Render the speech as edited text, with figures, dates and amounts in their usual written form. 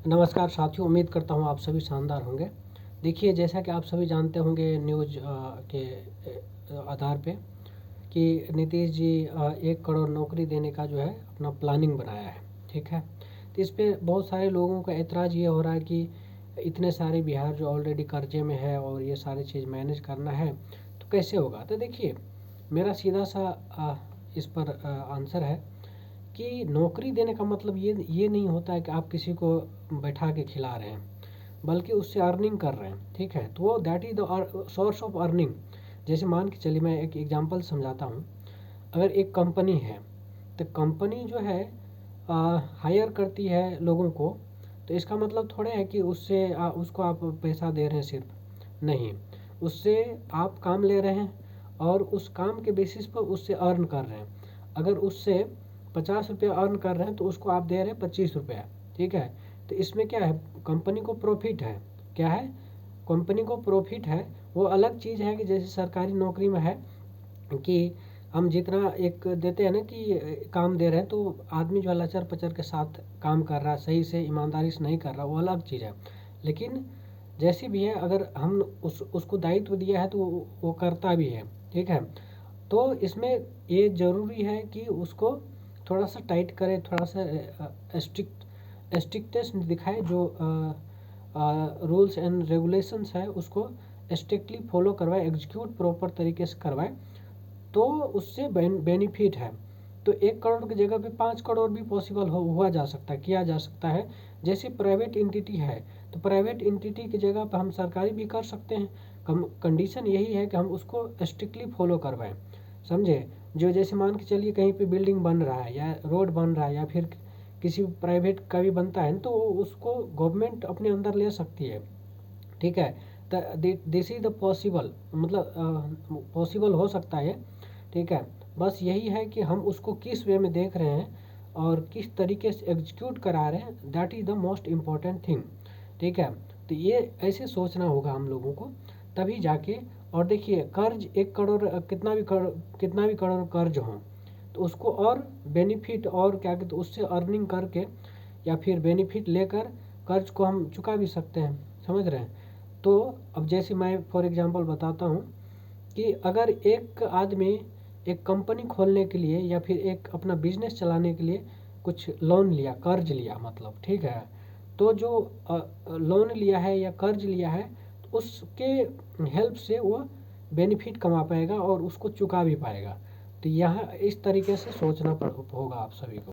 नमस्कार साथियों, उम्मीद करता हूँ आप सभी शानदार होंगे। देखिए, जैसा कि आप सभी जानते होंगे न्यूज़ के आधार पे कि नीतीश जी 1 करोड़ नौकरी देने का जो है अपना प्लानिंग बनाया है, ठीक है। तो इस पे बहुत सारे लोगों का ऐतराज़ ये हो रहा है कि इतने सारे बिहार जो ऑलरेडी कर्जे में है और ये सारी चीज़ मैनेज करना है तो कैसे होगा। तो देखिए, मेरा सीधा सा इस पर आंसर है कि नौकरी देने का मतलब ये नहीं होता है कि आप किसी को बैठा के खिला रहे हैं, बल्कि उससे अर्निंग कर रहे हैं, ठीक है। तो वो that is the source of earning. जैसे मान के चलिए, मैं एक एग्जांपल समझाता हूँ। अगर एक कंपनी है तो कंपनी जो है हायर करती है लोगों को, तो इसका मतलब थोड़े है कि उसको आप पैसा दे रहे हैं, सिर्फ नहीं, उससे आप काम ले रहे हैं और उस काम के बेसिस पर उससे अर्न कर रहे हैं। अगर उससे 50 रुपया अर्न कर रहे हैं तो उसको आप दे रहे हैं 25 रुपया, ठीक है। तो इसमें क्या है, कंपनी को प्रॉफिट है। क्या है, कंपनी को प्रॉफिट है। वो अलग चीज़ है कि जैसे सरकारी नौकरी में है कि हम जितना एक देते हैं ना कि काम दे रहे हैं, तो आदमी जो है लचर पचर के साथ काम कर रहा है, सही से ईमानदारी से नहीं कर रहा, वो अलग चीज़ है। लेकिन जैसी भी है, अगर हम उसको दायित्व दिया है तो वो करता भी है, ठीक है। तो इसमें ये ज़रूरी है कि उसको थोड़ा सा टाइट करे, थोड़ा सा स्ट्रिक्टनेस दिखाए। जो रूल्स एंड रेगुलेशंस है उसको स्ट्रिक्टली फॉलो करवाए, एग्जीक्यूट प्रॉपर तरीके से करवाए, तो उससे बेनिफिट है। तो 1 करोड़ की जगह पे 5 करोड़ भी पॉसिबल हुआ जा सकता है, किया जा सकता है। जैसे प्राइवेट एंटिटी है, तो प्राइवेट एंटिटी की जगह पर हम सरकारी भी कर सकते हैं। कंडीशन यही है कि हम उसको स्ट्रिक्टली फॉलो करवाएं, समझे। जो जैसे मान के चलिए कहीं पे बिल्डिंग बन रहा है या रोड बन रहा है या फिर किसी प्राइवेट का भी बनता है, तो उसको गवर्नमेंट अपने अंदर ले सकती है, ठीक है। दिस इज द पॉसिबल, मतलब पॉसिबल हो सकता है, ठीक है। बस यही है कि हम उसको किस वे में देख रहे हैं और किस तरीके से एग्जीक्यूट करा रहे हैं, that is the most important thing, ठीक है। तो ये ऐसे सोचना होगा हम लोगों को, तभी जाके। और देखिए, कर्ज 1 करोड़ कितना भी करोड़ कर्ज हो, तो उसको और बेनिफिट और क्या कहते हैं, उससे अर्निंग करके या फिर बेनिफिट लेकर कर्ज को हम चुका भी सकते हैं, समझ रहे हैं। तो अब जैसे मैं फॉर एग्जांपल बताता हूँ कि अगर एक आदमी एक कंपनी खोलने के लिए या फिर एक अपना बिजनेस चलाने के लिए कुछ लोन लिया, कर्ज लिया, मतलब, ठीक है। तो जो लोन लिया है या कर्ज लिया है, तो उसके हेल्प से वो बेनिफिट कमा पाएगा और उसको चुका भी पाएगा। तो यहाँ इस तरीके से सोचना होगा आप सभी को।